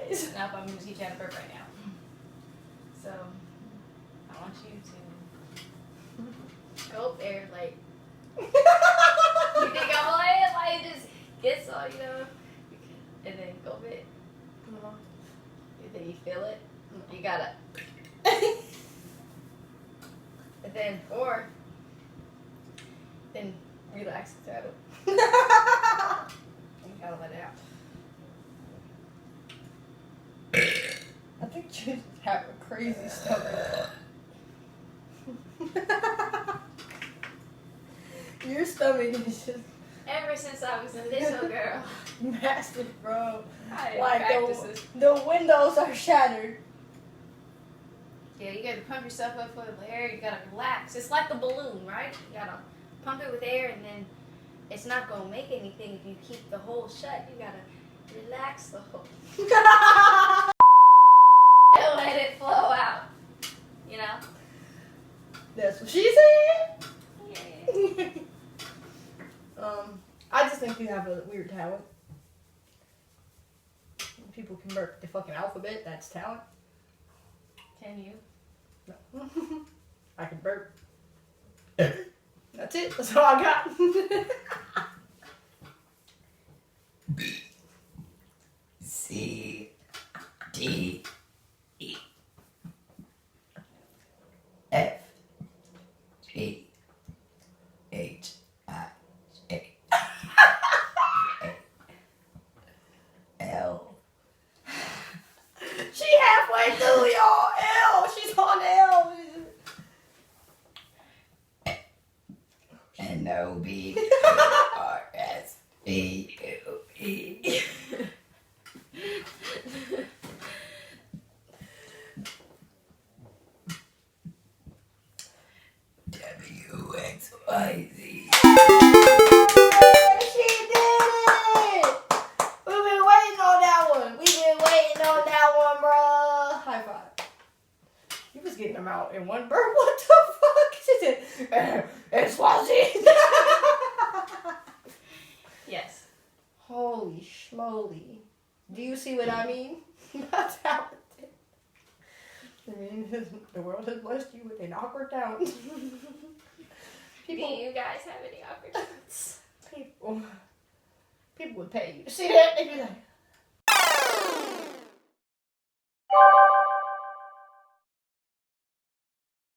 noise. Nope, I'm going to teach you how to burp right now. So, I want you to go up there, like, you think I'm lying? Like, just get so, you know, and then go a bit. And then you feel it. You gotta. And then, or, then relax the throat. You gotta let it out. I think you just have a crazy stomach. Your stomach is just Ever since I was a little girl, massive, bro. I Like practices. the windows are shattered. Yeah, you gotta pump yourself up full of air. You gotta relax. It's like the balloon, right? You gotta pump it with air, and then it's not gonna make anything if you keep the hole shut. You gotta relax the hole and let it flow out. You know? That's what she said. Yeah. I just think you have a weird talent. People can burp the fucking alphabet. That's talent. Can you? No. I can burp. That's it. That's all I got. B C D E F G H I J L. She halfway through, y'all. L. She's on L. N O B R S B U E. W X Y Z. She did it! We've been waiting on that one. We've been waiting on that one, bruh. High five. You was getting them out in one burp. What the fuck? She said, it's Wazzy. Yes. Holy schmoly. Do you see what I mean? Not talented. I mean, the world has blessed you with an awkward talent. Do you guys have any opportunities? People would pay you to see that. They'd be like,